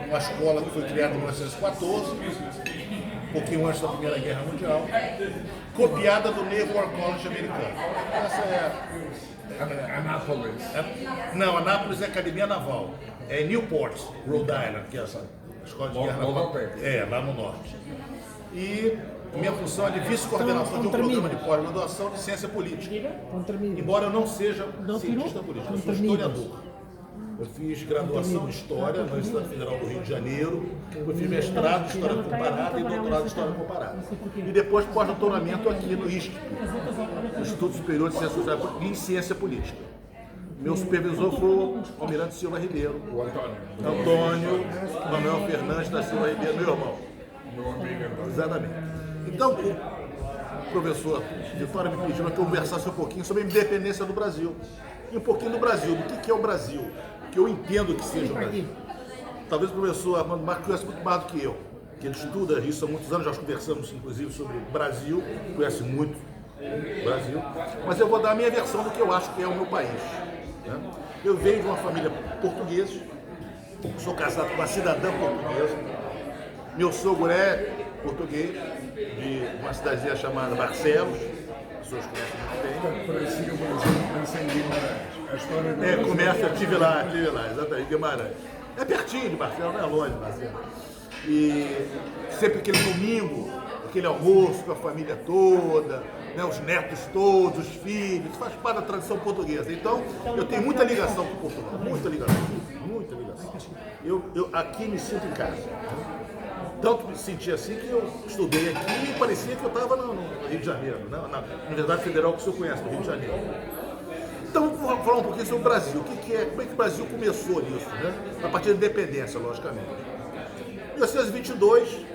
uma escola que foi criada em 1914, um pouquinho antes da Primeira Guerra Mundial, copiada do Naval College americano. Essa é Anápolis. Não, Anápolis é Academia Naval. É Newport, Rhode Island, que é essa escola de guerra naval. Lá no norte. E minha função é de vice-coordenação de um programa de pós-graduação de ciência política. Embora eu não seja cientista político, eu sou historiador. Eu fiz graduação em História na Universidade Federal do Rio de Janeiro, eu fiz mestrado em História Comparada e doutorado em História Comparada. E depois pós-doutoramento aqui no ISCP, no Instituto Superior de Ciências Sociais e Ciência Política. Meu supervisor foi o Almirante Silva Ribeiro, O Antônio. Antônio Manuel Fernandes da Silva Ribeiro, meu irmão. Meu amigo Antônio. Exatamente. Então, o professor Vitória me pediu que eu conversasse um pouquinho sobre a independência do Brasil. E um pouquinho do Brasil, do que é o Brasil, que eu entendo que seja o Brasil. Talvez o professor Armando Marques conheça muito mais do que eu, que ele estuda isso há muitos anos, já conversamos inclusive sobre o Brasil, conhece muito o Brasil, mas eu vou dar a minha versão do que eu acho que é o meu país. Né? Eu venho de uma família portuguesa, sou casado com uma cidadã portuguesa, meu sogro é português, de uma cidadezinha chamada Barcelos, as pessoas conhecem muito bem. Parecia o Brasil, pensa em Guimarães. A história do Brasil. Começa, eu estive lá, exatamente, Guimarães. É pertinho de Barcelos, não é longe de Barcelos. E sempre aquele domingo, aquele almoço com a família toda, né, os netos todos, os filhos, isso faz parte da tradição portuguesa. Então, eu tenho muita ligação com Portugal, muita ligação. Eu aqui me sinto em casa. Tanto me senti assim que eu estudei aqui e parecia que eu estava no Rio de Janeiro, né? Na Universidade Federal que o senhor conhece, no Rio de Janeiro. Então, vou falar um pouquinho sobre o Brasil. Como é que o Brasil começou nisso, né? A partir da independência, logicamente. Em 1922,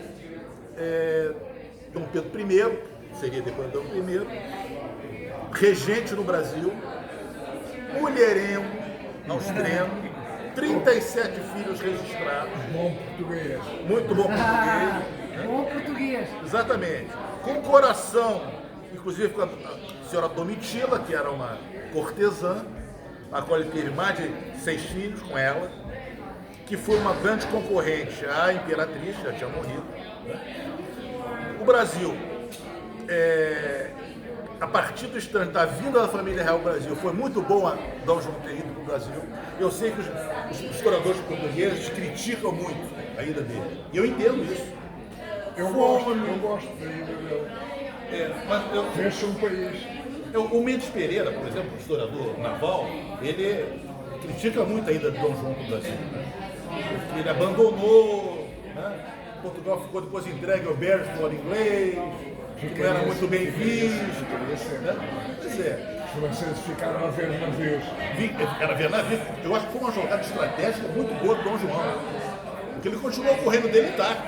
Dom Pedro I, seria depois de Dom I, regente no Brasil, mulherengo ao extremo, 37 filhos registrados. Bom português. Muito bom português. Bom português. Exatamente. Com coração, inclusive com a senhora Domitila, que era uma cortesã, a qual ele teve mais de 6 filhos com ela, que foi uma grande concorrente à imperatriz, já tinha morrido. O Brasil, a partir do instante da vinda da família real ao Brasil, foi muito bom a Dom João ter ido para o Brasil. Eu sei que os historiadores portugueses criticam muito a ida dele. E eu entendo isso. Eu gosto da ida dele. Fecha um país. O Mendes Pereira, por exemplo, historiador naval, ele critica muito a ida de Dom João para o Brasil. Porque ele abandonou, né? Portugal ficou depois entregue ao Beresford inglês, não era muito bem visto. Pois é. Os franceses ficaram a ver navios. Era ver navio. Eu acho que foi uma jogada estratégica muito boa do Dom João. Porque ele continuou correndo dele intacto.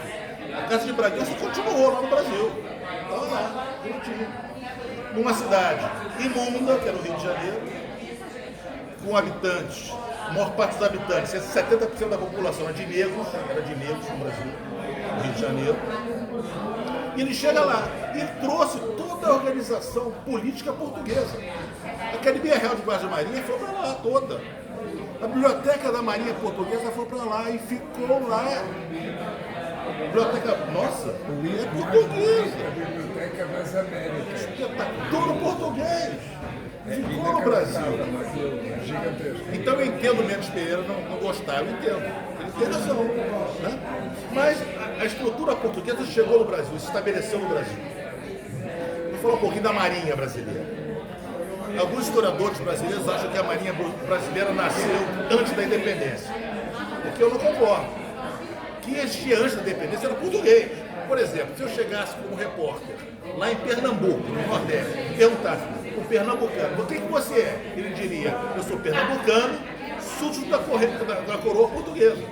A Casa de Bragança continuou lá no Brasil. Estava lá, bonitinho. Numa cidade imunda, que era o Rio de Janeiro, com habitantes, a maior parte dos habitantes, 70% da população era de negros no Brasil, no Rio de Janeiro. E ele chega lá e trouxe toda a organização política portuguesa. A Academia Real de Guarda-Marinha foi para lá toda. A Biblioteca da Marinha Portuguesa foi para lá e ficou lá. A biblioteca, nossa, é portuguesa. A Biblioteca das Américas. Tudo português. Ficou no Brasil. Gigantesco. Então eu entendo o Mendes Pereira não gostar, eu entendo. Ele tem razão. Né? Mas a estrutura portuguesa chegou no Brasil, se estabeleceu no Brasil. Vou falar um pouquinho da Marinha brasileira. Alguns historiadores brasileiros acham que a Marinha brasileira nasceu antes da independência. O que eu não concordo. Quem existia antes da independência era português. Por exemplo, se eu chegasse como repórter lá em Pernambuco, no Nordeste, e perguntasse o pernambucano, o que você é? Ele diria, eu sou pernambucano, súdito da coroa portuguesa.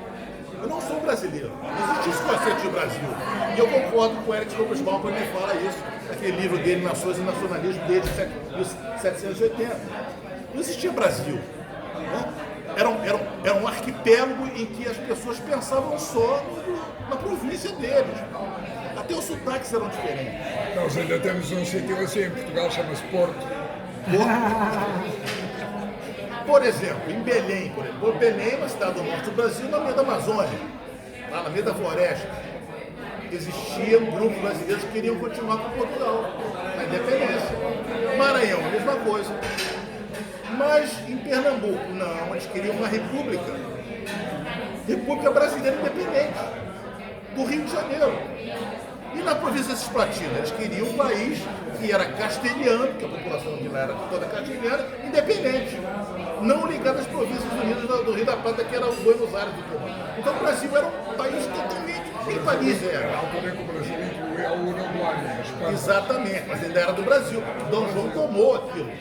Eu não sou brasileiro. Não existe esse conceito de Brasil. E eu concordo com o Eric Hobsbawm quando ele fala isso, naquele livro dele, Nações e Nacionalismo, desde 1780. Não existia Brasil. Né? Era um arquipélago em que as pessoas pensavam só na província deles. Até os sotaques eram diferentes. Nós ainda temos um sítio assim em Portugal, chama-se Porto. Por exemplo, em Belém, Belém é uma cidade do norte do Brasil, no meio da Amazônia, lá no meio da floresta. Existia um grupo brasileiro que queriam continuar com Portugal, na independência. Maranhão, a mesma coisa. Mas em Pernambuco, não, eles queriam uma república. República Brasileira Independente, do Rio de Janeiro. E na província Cisplatina, eles queriam um país que era castelhano, que a população de lá era toda castelhana, independente, não ligado às províncias unidas do Rio da Plata, que era o Buenos Aires do Comando. Então o Brasil era um país totalmente, nem país era. Também que o Brasil incluía o Uruguai, exatamente, mas ainda era do Brasil. Dom João tomou aquilo.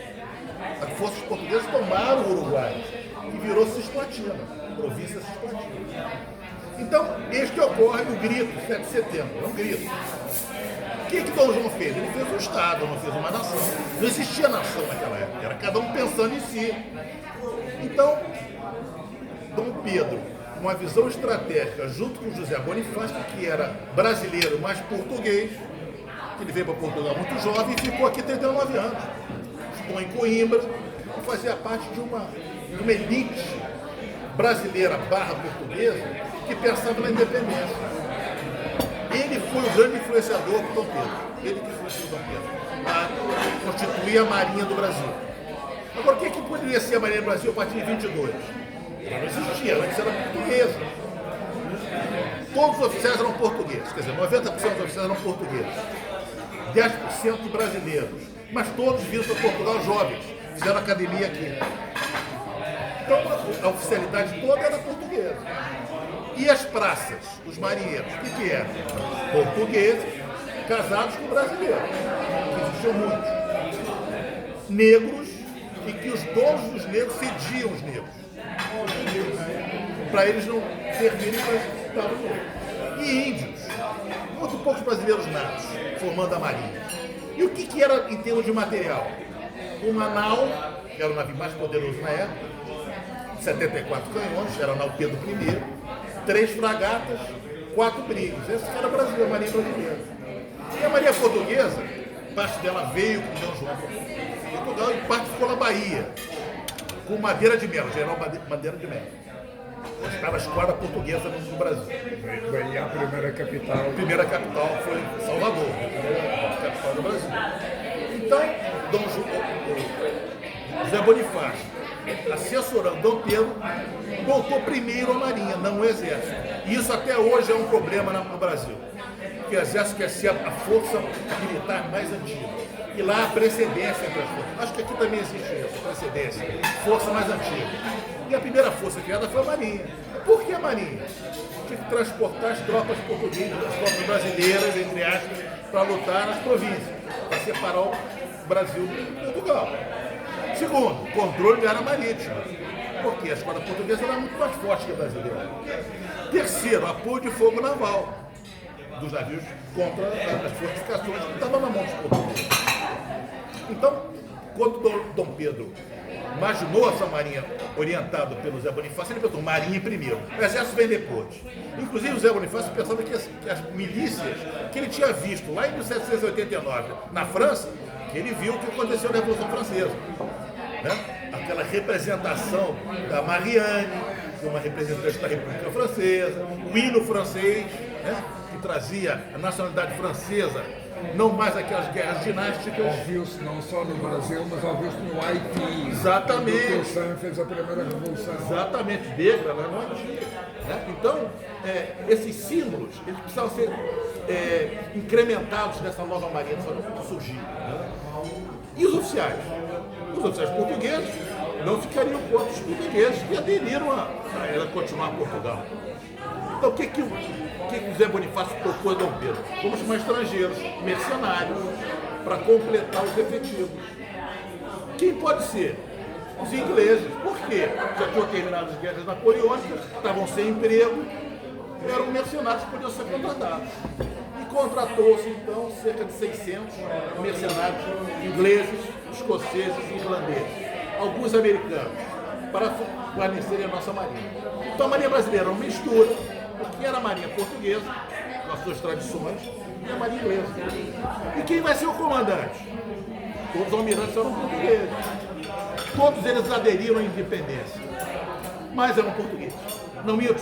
As forças portuguesas tomaram o Uruguai, que virou Cisplatina, província Cisplatina. Então, este ocorre o grito, 7 de setembro, é um grito. O que Dom João fez? Ele fez um Estado, não fez uma nação. Não existia nação naquela época, era cada um pensando em si. Então, Dom Pedro, com uma visão estratégica, junto com José Bonifácio, que era brasileiro, mas português, que ele veio para Portugal muito jovem e ficou aqui 39 anos. Ficou em Coimbra e fazia parte de uma elite brasileira barra portuguesa que pensava na independência. Ele foi o grande influenciador do Dom Pedro. Ele que influenciou o Dom Pedro a constituir a Marinha do Brasil. Agora, o que poderia ser a Marinha do Brasil a partir de 22? Ela não existia, antes era portuguesa. Todos os oficiais eram portugueses, quer dizer, 90% dos oficiais eram portugueses. 10% brasileiros, mas todos vinham para Portugal jovens, fizeram academia aqui. Então, a oficialidade toda era portuguesa. E as praças, os marinheiros, o que eram? Portugueses casados com brasileiros, que existiam muitos. Negros, e que os donos dos negros cediam os negros, para eles não servirem para estar no negro. E índios, muito poucos brasileiros natos, formando a marinha. E o que era em termos de material? Um nau, que era o navio mais poderoso na época, 74 canhões, era o nau Pedro I, 3 fragatas, 4 brigos. Essa era a brasileira, a marinha brasileira. E a marinha portuguesa, parte dela veio com Dom João para Portugal e parte ficou na Bahia, com Madeira de Melo, General Madeira de Melo. Estava a esquadra portuguesa no Brasil. E a primeira capital? A primeira capital foi Salvador, a capital do Brasil. Então, José Bonifácio, assessorando Dom Pedro, botou primeiro a Marinha, não o Exército. E isso até hoje é um problema no Brasil. Porque o Exército quer ser a força militar mais antiga. E lá a precedência entre as forças. Acho que aqui também existe isso, precedência. Força mais antiga. E a primeira força criada foi a Marinha. Por que a Marinha? Tinha que transportar as tropas portuguesas, as tropas brasileiras, entre aspas, para lutar nas províncias, para separar o Brasil de Portugal. Segundo, controle da área marítima, porque a esquadra portuguesa era muito mais forte que a brasileira. Terceiro, apoio de fogo naval dos navios contra as fortificações que estavam na mão dos portugueses. Então, quando Dom Pedro imaginou essa marinha orientada pelo Zé Bonifácio, ele pensou, marinha primeiro, o exército vem depois. Inclusive o Zé Bonifácio pensava que as milícias que ele tinha visto lá em 1789 na França, que ele viu o que aconteceu na Revolução Francesa. Né? Aquela representação da Marianne, uma representante da República Francesa, o hino francês, né? Que trazia a nacionalidade francesa, não mais aquelas guerras dinásticas. Ouviu-se não só no Brasil, mas ouviu-se no Haiti. Exatamente. O Sam fez a primeira revolução. Exatamente, negra, né? No Haiti. Né? Então, esses símbolos, eles precisavam ser incrementados nessa nova marinha que surgiu. Né? E os oficiais? Os oficiais portugueses não ficariam contra os portugueses que aderiram a continuar Portugal. Então, o que o Zé Bonifácio propôs a Dom Pedro? Vamos chamar estrangeiros, mercenários, para completar os efetivos. Quem pode ser? Os ingleses. Por quê? Já tinham terminado as guerras napoleônicas, estavam sem emprego, eram mercenários que podiam ser contratados. E contratou-se, então, cerca de 600 mercenários ingleses, escoceses e irlandeses. Alguns americanos, para guarnecerem a nossa marinha. Então, a marinha brasileira era uma mistura, porque era a marinha portuguesa, com as suas tradições, e a marinha inglesa. E quem vai ser o comandante? Todos os almirantes eram portugueses. todos eles aderiram à independência, mas eram portugueses. Não iam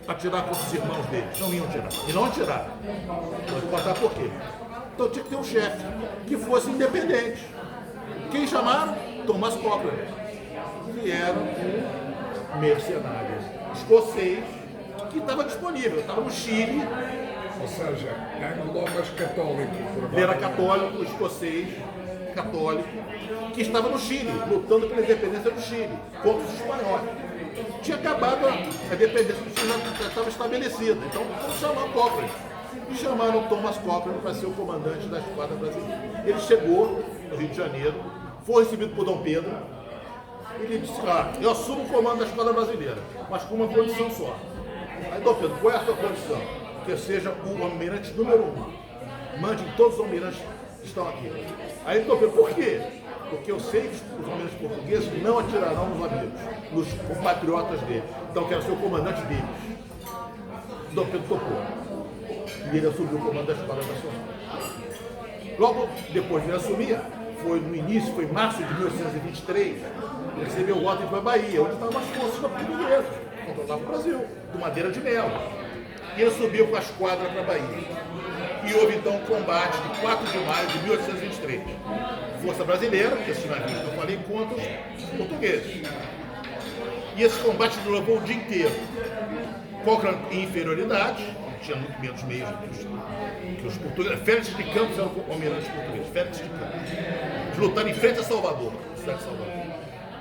atirar contra os irmãos deles, não iam atirar. E não atiraram. Vou te contar por quê. Então tinha que ter um chefe que fosse independente. Quem chamaram? Thomas Cochrane, que era um mercenário escocês que estava disponível, estava no Chile. Ou seja, anglo-mas católico. Ele era católico, escocês, católico, que estava no Chile, lutando pela independência do Chile, contra os espanhóis. Tinha acabado a independência do Chile, já estava estabelecida. Então, vamos chamar o Cochrane. E chamaram o Thomas Cochrane para ser o comandante da esquadra brasileira. Ele chegou no Rio de Janeiro, foi recebido por Dom Pedro. Ele disse: eu assumo o comando da esquadra brasileira, mas com uma condição só. Aí, Dom Pedro, qual é a sua condição? Que eu seja o almirante número 1. Mande todos os almirantes que estão aqui. Aí, Dom Pedro, por quê? Porque eu sei que os almirantes portugueses não atirarão nos amigos, nos compatriotas dele. Então, eu quero ser o comandante deles. Dom Pedro topou. E ele assumiu o comando da Esquadra Nacional. Logo depois de ele assumir, foi no início, foi em março de 1823, ele recebeu o ordem para a Bahia, onde estavam as forças portuguesas, que controlavam o Brasil, do Madeira de Melo. E ele subiu com a esquadra para a Bahia. E houve então um combate de 4 de maio de 1823. Força brasileira, que esse navio que eu falei, contra os portugueses. E esse combate levou o dia inteiro. Cochrane em inferioridade, tinha muito menos meios que os portugueses. Félix de Campos era o almirante português. Félix de Campos. Eles lutaram em frente a Salvador, cidade de Salvador.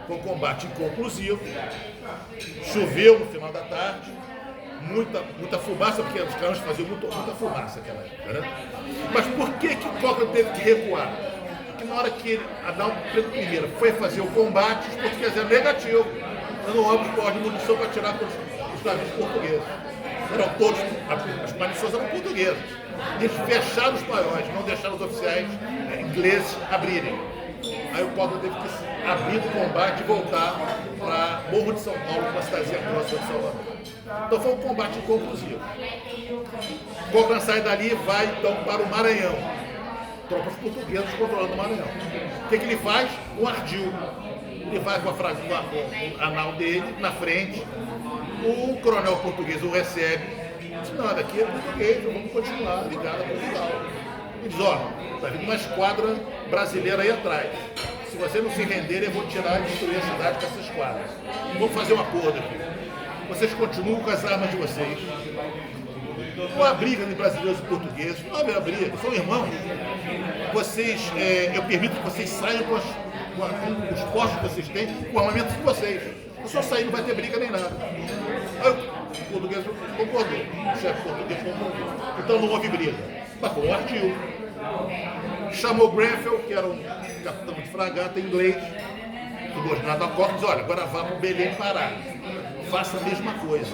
Foi um combate inconclusivo. Choveu no final da tarde. Muita fumaça, porque os caras faziam muita fumaça naquela época, né? Mas por que Cochrane teve que recuar? Porque na hora que Adão Pedro I foi fazer o combate, os portugueses eram negativos, dando ordem de munição para atirar contra os navios portugueses. Eram todos, as munições eram portuguesas. Eles fecharam os paióis, não deixaram os oficiais ingleses abrirem. Aí o Cochrane teve que abrir do combate e voltar para Morro de São Paulo, uma cidadezinha próxima de Salvador. Então foi um combate inconclusivo. Cochrane sai dali e vai então para o Maranhão. Tropas portuguesas controlando o Maranhão. O que ele faz? Um ardil. Ele vai com o anal dele na frente. O coronel português o recebe. Diz: não, daqui é português, vamos continuar ligado a Portugal. Ele diz: ó, está vindo uma esquadra brasileira aí atrás. Se você não se render, eu vou tirar e destruir a cidade com essa esquadra. Vamos fazer um acordo aqui. Vocês continuam com as armas de vocês. Não há briga de brasileiros e portugueses, não há briga, são irmãos. Vocês, eu permito que vocês saiam com os postos que vocês têm, com o armamento de vocês. Se só sair, não vai ter briga nem nada. Aí o português concordou, o chefe português concordou. Então não houve briga. Mas foi um ardil. Chamou Grenfell, que era um capitão de fragata inglês, subordinado a Cochrane, diz: olha, agora vá para o Belém Pará. Faça a mesma coisa.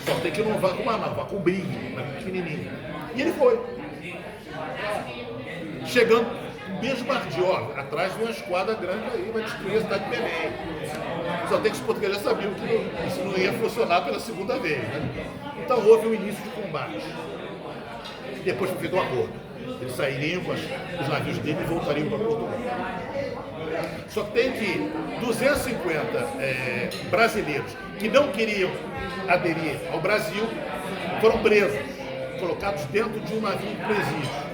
Só tem que não vá com Manaus, vá com o brilho, pequenininho. E ele foi. Chegando, mesmo ardil, ó, atrás vem uma esquadra grande aí, vai destruir a cidade de Belém. Só tem que os portugueses já sabiam que isso não ia funcionar pela segunda vez, né? Então houve um início de combate. E depois foi feito um acordo. Eles sairiam com os navios dele e voltariam para Portugal. Só tem que 250 brasileiros que não queriam aderir ao Brasil foram presos, colocados dentro de um navio presídio.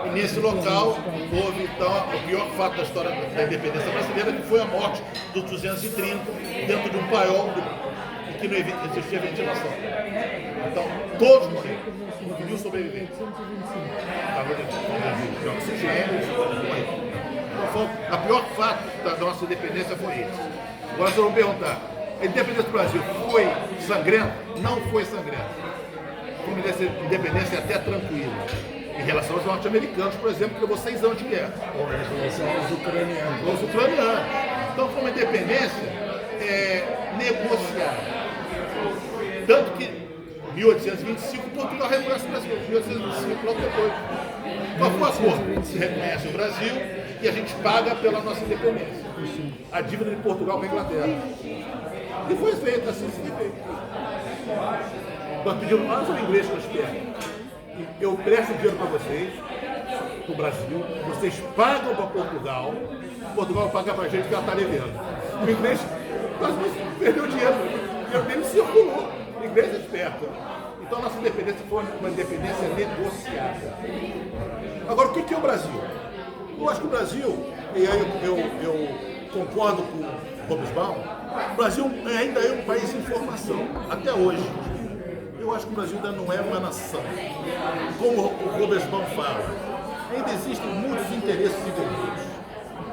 E nesse local houve então o pior fato da história da independência brasileira, que foi a morte dos 230 dentro de um paiol que não existia ventilação. Então todos morreram, não podiam sobreviver. Estava de oxigênio, morreram. A pior fato da nossa independência foi esse. Agora vocês vão perguntar: a independência do Brasil foi sangrenta? Não foi sangrenta. Foi uma independência até tranquila. Em relação aos norte-americanos, por exemplo, que levou 6 anos de guerra. Ou em relação aos ucranianos. Os ucranianos. Então foi uma independência negociada. Tanto que em 1825 Portugal reconhece o Brasil. Em 1825, logo depois. Qual foi o acordo? Se reconhece o Brasil e a gente paga pela nossa independência. A dívida de Portugal com a Inglaterra. E foi feito assim, se feito. Nós pedimos mais ao inglês que nós queremos. Eu presto dinheiro para vocês, para o Brasil, vocês pagam para Portugal, Portugal paga para a gente que ela está devendo. O inglês quase perdeu dinheiro. O dinheiro dele circulou. O inglês é esperto. Então a nossa independência foi uma independência negociada. Agora, o que é o Brasil? Eu acho que o Brasil, e aí eu concordo com o Robesbaum, o Brasil ainda é um país em formação, até hoje. Eu acho que o Brasil ainda não é uma nação. Como o Robesbaum fala, ainda existem muitos interesses envolvidos.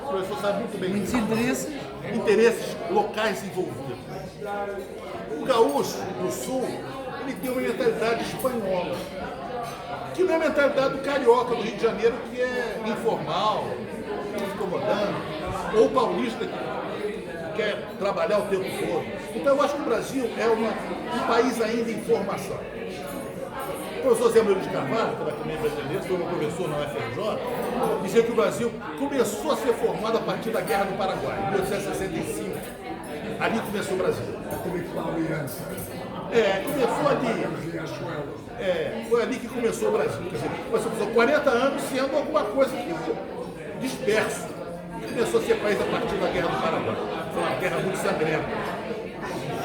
O professor sabe muito bem Muitos disso. Interesses locais envolvidos. O gaúcho do sul, ele tem uma mentalidade espanhola, que não é a mentalidade do carioca do Rio de Janeiro, que é informal, que fica incomodando, ou o paulista que quer trabalhar o tempo todo. Então eu acho que o Brasil é um país ainda em formação. O professor Zé Murilo de Carvalho, que era também brasileiro, foi meu professor na UFRJ, dizia que o Brasil começou a ser formado a partir da Guerra do Paraguai, em 1865. Ali começou o Brasil. Começou ali. Foi ali que começou o Brasil. Quer dizer, passou 40 anos sendo alguma coisa disperso. Começou a ser país a partir da Guerra do Paraguai. Foi uma guerra muito sangrenta.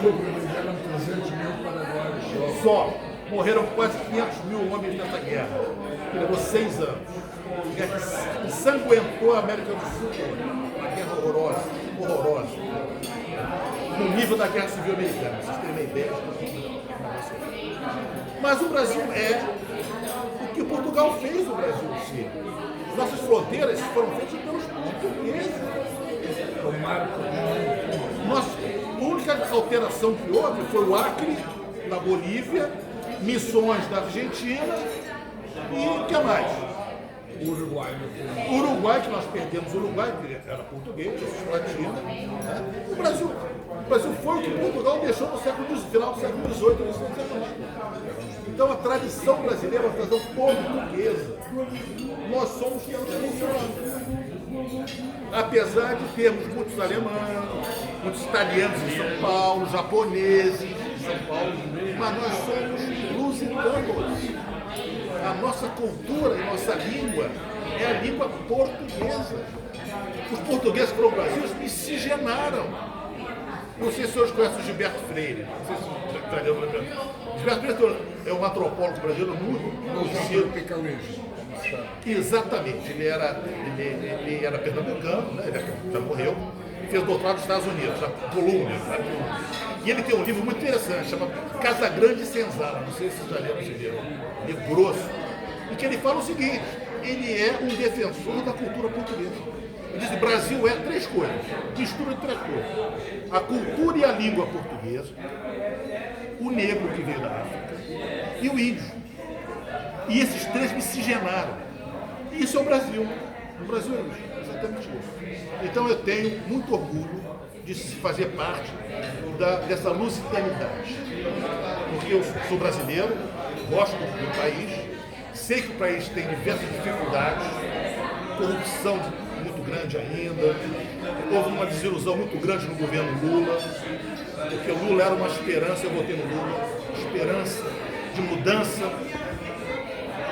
Sobreviveram 300 mil paraguaios Só. Morreram quase 500 mil homens nessa guerra. Que levou 6 anos. Guerra que ensanguentou a América do Sul. Uma guerra horrorosa. No nível da Guerra Civil Americana. Vocês têm uma ideia? Mas o Brasil é o que Portugal fez o Brasil ser. Nossas fronteiras foram feitas pelos portugueses. A única alteração que houve foi o Acre, na Bolívia, Missões da Argentina e o que mais? O Uruguai, que nós perdemos o Uruguai, que era português, latino. Né? O Brasil foi o que Portugal deixou no final do século XVIII, no século XIX. Então a tradição brasileira é uma tradição portuguesa. Nós somos portugueses. Apesar de termos muitos alemães, muitos italianos em São Paulo, japoneses em São Paulo, mas nós somos lusitanos. A nossa cultura e nossa língua é a língua portuguesa. Os portugueses para o Brasil miscigenaram. Não sei se vocês conhecem o Gilberto Freire. Não sei se o italiano lembra. Gilberto Freire é um antropólogo brasileiro muito conhecido. Exatamente. Ele era pernambucano, né? Ele já morreu. Fez doutorado nos Estados Unidos, na Colômbia. E ele tem um livro muito interessante, chamado Casa Grande e Senzala. Não sei se os italianos viram. Livro grosso. E que ele fala o seguinte: ele é um defensor da cultura portuguesa. Ele diz que o Brasil é 3 coisas, mistura de 3 coisas. A cultura e a língua portuguesa, o negro que veio da África e o índio. E esses 3 miscigenaram. E isso é o Brasil. O Brasil é isso, exatamente isso. Então eu tenho muito orgulho de fazer parte dessa lusitanidade. Porque eu sou brasileiro, gosto do país, sei que o país tem diversas dificuldades, corrupção muito grande ainda, houve uma desilusão muito grande no governo Lula, porque o Lula era uma esperança, eu votei no Lula, esperança de mudança,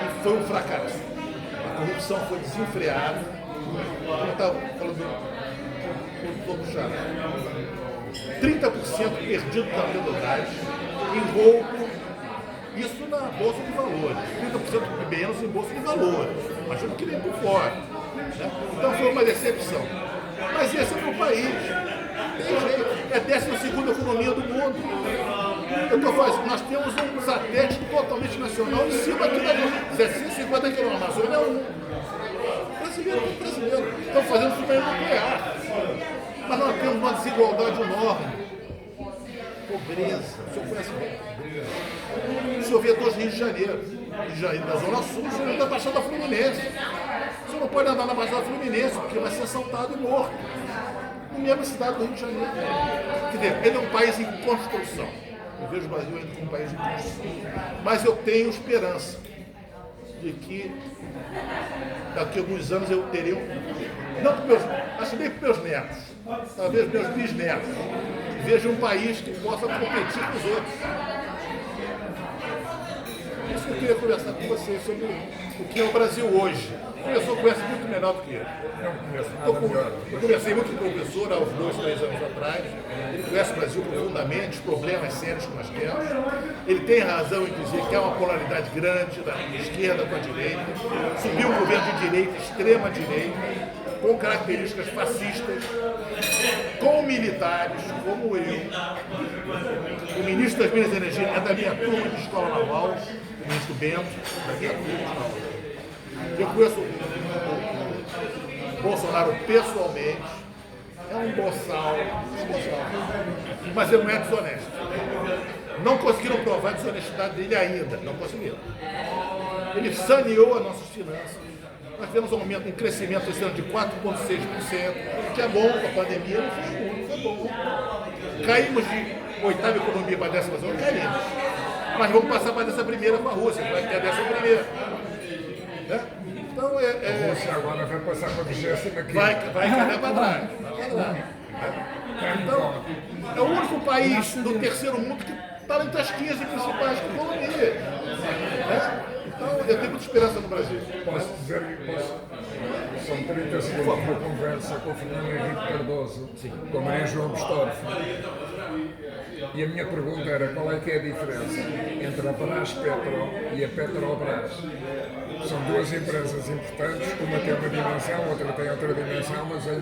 e foi um fracasso. A corrupção foi desenfreada, como estava falando, estou puxado, 30% perdido da Petrobras em roubo, isso na Bolsa de Valores, 30% menos em Bolsa de Valores, mas eu não queria ir por fora. Né? Então foi uma decepção. Mas esse é o país. Tem jeito. É a 12ª economia do mundo. Eu tô fazendo, nós temos um satélite totalmente nacional em cima aqui da gente. 750 km, a Amazônia é um. Brasileiro. Estão fazendo super nuclear. Mas nós temos uma desigualdade enorme. Pobreza. O senhor conhece bem? O senhor vê 2 Rios de Janeiro. Da Zona Sul, o senhor da Baixada Fluminense. O senhor não pode andar na Baixada Fluminense, porque vai ser assaltado e morto. Na mesma cidade do Rio de Janeiro. Quer dizer, ele é um país em construção. Eu vejo o Brasil ainda como um país em construção. Mas eu tenho esperança de que daqui a alguns anos eu terei não para meus, acho nem para meus netos, talvez meus bisnetos, veja um país que possa competir com os outros. Isso que eu queria conversar com você sobre o que é o Brasil hoje. O professor conhece muito melhor do que eu. Não conheço nada melhor. Eu conversei muito com o professor há uns 2, 3 anos atrás. Ele conhece o Brasil profundamente, os problemas sérios que nós temos. Ele tem razão em dizer que há uma polaridade grande da esquerda com a direita. Subiu um governo de direita, extrema direita, com características fascistas, com militares, como eu. O ministro das Minas e Energia é da minha turma de escola naval, o ministro Bento, da minha turma de escola naval. Eu conheço o Bolsonaro pessoalmente, é um boçal, mas ele não é desonesto. Não conseguiram provar a desonestidade dele ainda, não conseguiram. Ele saneou as nossas finanças. Nós tivemos um crescimento esse ano de 4,6%, que é bom, com a pandemia não foi muito, foi bom. Caímos de 8ª economia para a 12ª, caímos. Mas vamos passar para essa primeira com a Rússia, que vai ter a 11ª. Né? Então A Rússia agora vai passar para a 20ª aqui. vai cair para trás. Então, é o único país do terceiro mundo que está entre as 15 principais economias. Né? Então, eu tenho muita esperança no Brasil. Posso dizer que são 30 segundos de conversa com o Fernando Henrique Cardoso, com a Maria João Bestorff. E a minha pergunta era qual é que é a diferença entre a Brás-Petro e a Petrobras. São duas empresas importantes, uma tem uma dimensão, outra tem outra dimensão, mas a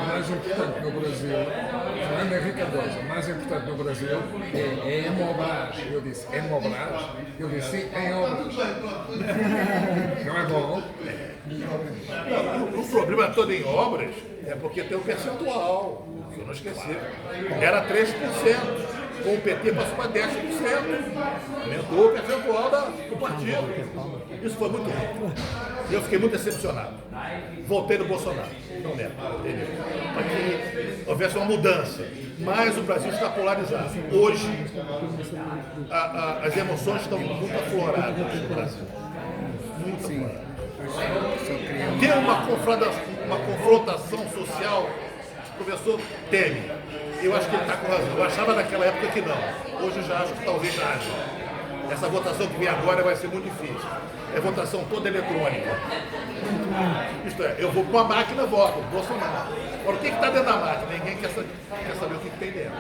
mais importante no Brasil, Fernando Henrique Cardoso, a mais importante no Brasil é Hemobras. Eu disse, Hemobras? Ele disse, sim, em obras. Não é bom? Não, o problema todo em obras é porque tem o percentual, que eu não esqueci. Era 3%. Com o PT passou para 10%. Aumentou o percentual do partido. Isso foi muito ruim. Eu fiquei muito decepcionado. Voltei no Bolsonaro. Não lembro. Para que houvesse uma mudança. Mas o Brasil está polarizado. Hoje, as emoções estão muito afloradas no Brasil. Muito afloradas. Tem uma confrontação social. O professor teme. Eu acho que ele está com razão. Eu achava naquela época que não. Hoje eu já acho que talvez haja. Essa votação que vem agora vai ser muito difícil. É votação toda eletrônica. Isto é, eu vou com a máquina, voto, Bolsonaro. Agora, o que está dentro da máquina? Ninguém quer saber o que tem dentro.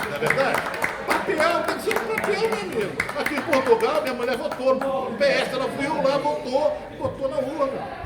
Não é verdade? Papel, tem que ser um papel, meu amigo. Aqui em Portugal, minha mulher votou no PS, ela viu lá, votou na urna.